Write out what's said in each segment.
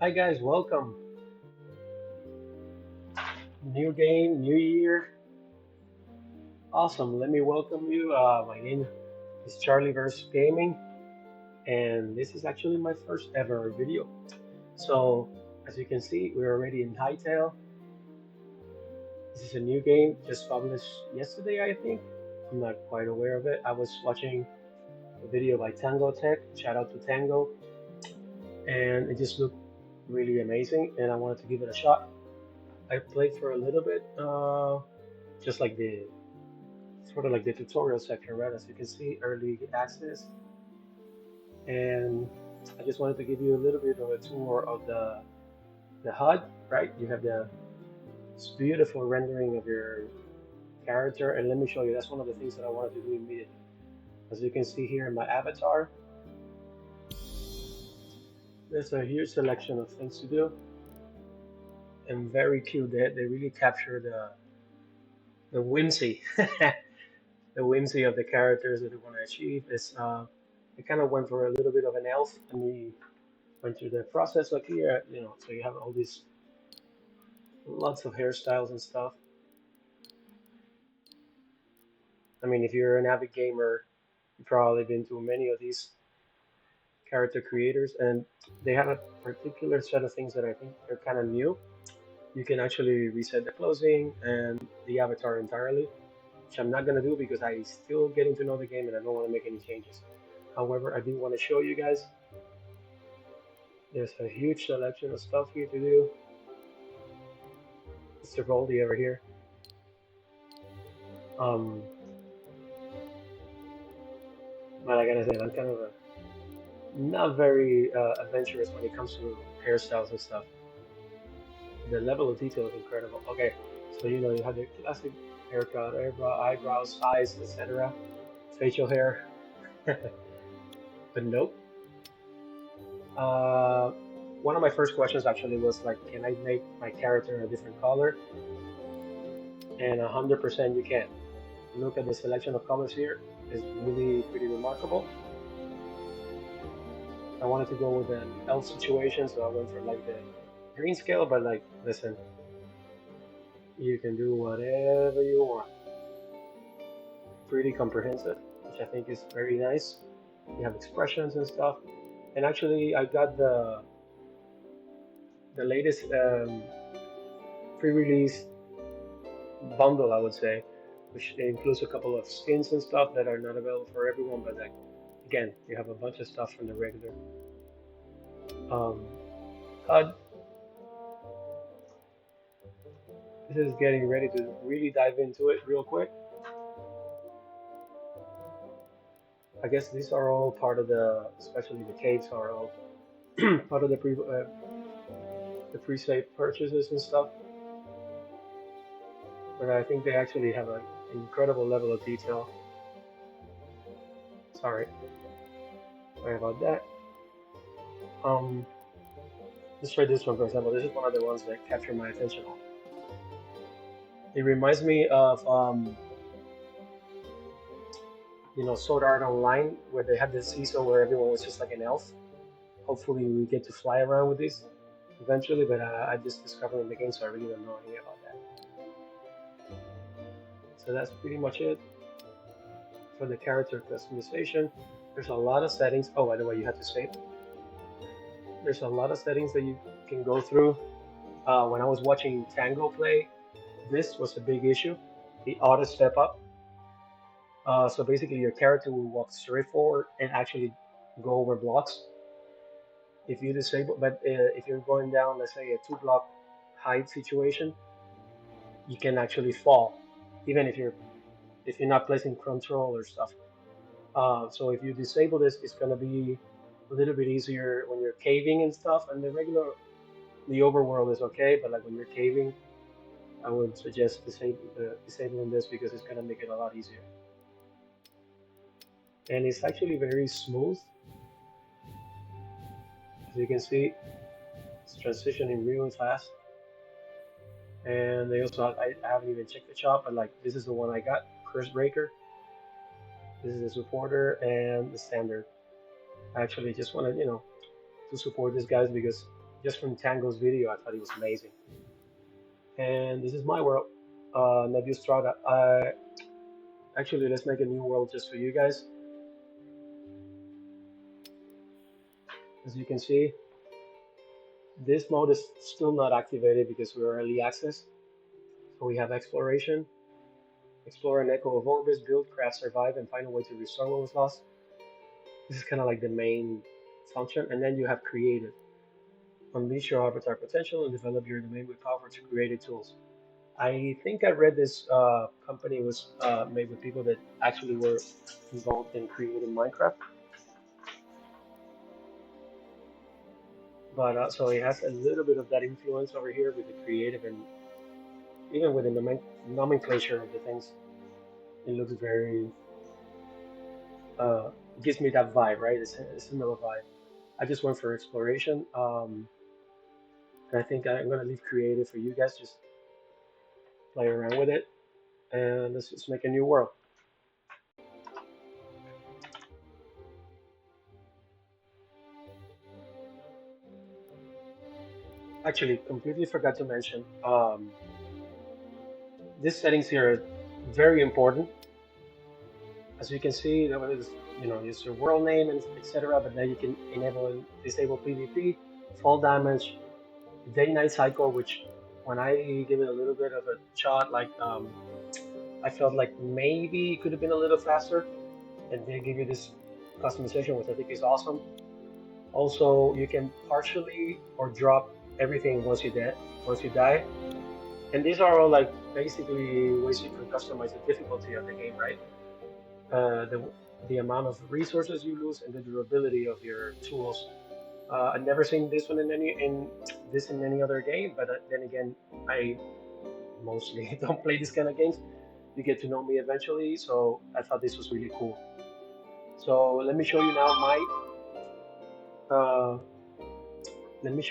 Hi guys, welcome. New game, new year. Awesome. Let me welcome you. My name is Charlie vs Gaming, and this is actually my first ever video. So, as you can see, we're already in Hytale. This is a new game just published yesterday, I think. I'm not quite aware of it. I was watching a video by Tango Tech. Shout out to Tango, and it just looked really amazing, and I wanted to give it a shot. I played for a little bit, just like the sort of like the tutorial section, right? As you can see, early access. And I just wanted to give you a little bit of a tour of the HUD, right? You have the this beautiful rendering of your character, and let me show you. That's one of the things that I wanted to do immediately. As you can see here in my avatar, there's a huge selection of things to do, and very cute. They really capture the whimsy, the whimsy of the characters that they want to achieve. I kind of went for a little bit of an elf, and we went through the process like here, so you have all these lots of hairstyles and stuff. I mean, if you're an avid gamer, you've probably been to many of these character creators, and they have a particular set of things that I think are kind of new. You can actually reset the closing and the avatar entirely, which I'm not gonna do because I still getting to know the game and I don't want to make any changes. However, I do want to show you guys. There's a huge selection of stuff here to do. Mr. Voldy over here. Um, but like I said, I'm kind of not very adventurous when it comes to hairstyles and stuff. The level of detail is incredible. Okay, so you have the classic haircut, eyebrows, eyes, etc., facial hair. But nope. Uh, One of my first questions actually was like, can I make my character a different color? And 100% you can. Look at the selection of colors here. It's really pretty remarkable. I wanted to go with an elf situation, so I went for like the green scale, but like, listen, you can do whatever you want. Pretty comprehensive, which I think is very nice. You have expressions and stuff. And actually, I got the latest pre-release bundle, I would say, which includes a couple of skins and stuff that are not available for everyone. But like, again, you have a bunch of stuff from the regular um, HUD. This is getting ready to really dive into it real quick. I guess these are all part of especially the caves are all part of the pre-save purchases and stuff. But I think they actually have an incredible level of detail. Sorry, sorry about that. Um, let's try this one for example. This is one of the ones that captured my attention. It reminds me of Sword Art Online, where they had this season where everyone was just like an elf. Hopefully, we get to fly around with this eventually, but I just discovered in the game, so I really don't know anything about that. So that's pretty much it for the character customization. There's a lot of settings. Oh, by the way, you have to save. There's a lot of settings that you can go through. When I was watching Tango play, this was a big issue. The auto step up. So basically, your character will walk straight forward and actually go over blocks. If you disable, but if you're going down, let's say a two-block height situation, you can actually fall, even if you're not placing control or stuff. So if you disable this, it's gonna be a little bit easier when you're caving and stuff. And the overworld is okay, but like when you're caving, I would suggest disabling this because it's gonna make it a lot easier. And it's actually very smooth. As you can see, it's transitioning really fast. And they also, I haven't even checked the shop, but like this is the one I got, Curse Breaker. This is the supporter and the standard. I actually just wanted, to support these guys because just from Tango's video. I thought it was amazing. And this is my world, Nebula Strata. Actually, let's make a new world just for you guys. As you can see, this mode is still not activated because we're early access. So we have exploration, explore an echo of orbits, build, craft, survive, and find a way to restore what was lost. This is kind of like the main function. And then you have creative. Unleash your avatar potential and develop your domain with power to creative tools. I think I read this company was made with people that actually were involved in creating Minecraft. But so it has a little bit of that influence over here with the creative and even with the nomenclature of the things. It looks very, uh, gives me that vibe, right? It's a similar vibe. I just went for exploration. And I think I'm going to leave creative for you guys. Just play around with it. And let's just make a new world. Actually, completely forgot to mention, these settings here are very important. As you can see, that was, use your world name and etc. But now you can enable and disable PvP, fall damage, day-night cycle, which when I give it a little bit of a shot, like I felt like maybe it could have been a little faster, and they give you this customization, which I think is awesome. Also, you can partially or drop everything once you die, and these are all like basically ways you can customize the difficulty of the game, right? The amount of resources you lose and the durability of your tools. I've never seen this one in any other game, but then again, I mostly don't play this kind of games. You get to know me eventually, so I thought this was really cool. So uh, let me show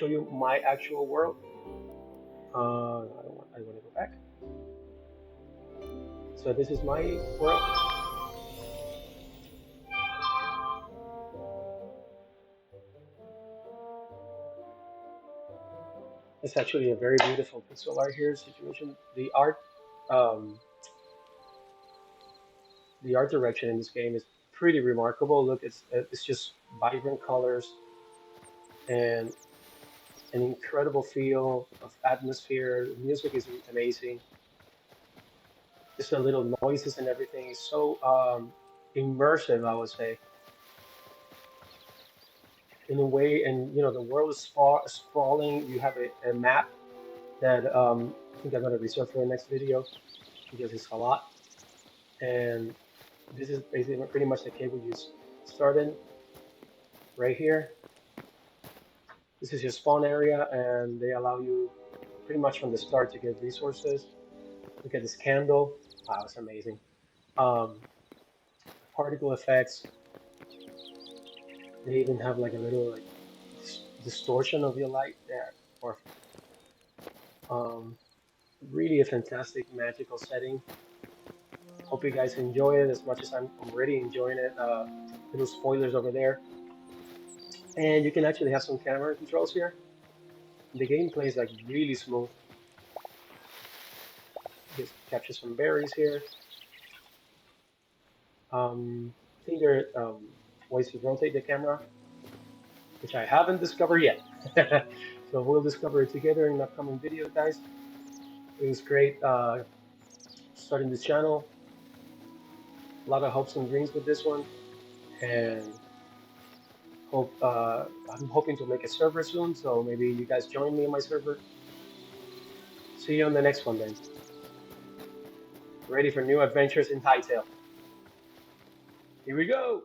you my actual world. I want to go back. So this is my world. It's actually a very beautiful pixel art here situation. Um, the art direction in this game is pretty remarkable. Look, it's just vibrant colors and an incredible feel of atmosphere. The music is amazing. Just the little noises and everything is so immersive, I would say, in a way. And the world is sprawling. You have a map that I think I'm going to reserve for the next video because it's a lot. And this is basically pretty much the cable you start in right here. This is your spawn area, and they allow you pretty much from the start to get resources. Look at this candle. Wow, it's amazing. Um, Particle effects. They even have like a little like distortion of your light there, or um, really a fantastic magical setting. Hope you guys enjoy it as much as I'm already enjoying it. Little spoilers over there, and you can actually have some camera controls here. The gameplay is like really smooth. Just capture some berries here. I think there are ways to rotate the camera, which I haven't discovered yet. So we'll discover it together in upcoming videos, guys. It was great starting this channel. A lot of hopes and dreams with this one, and I'm hoping to make a server soon. So maybe you guys join me in my server. See you on the next one then. Ready for new adventures in Hytale. Here we go.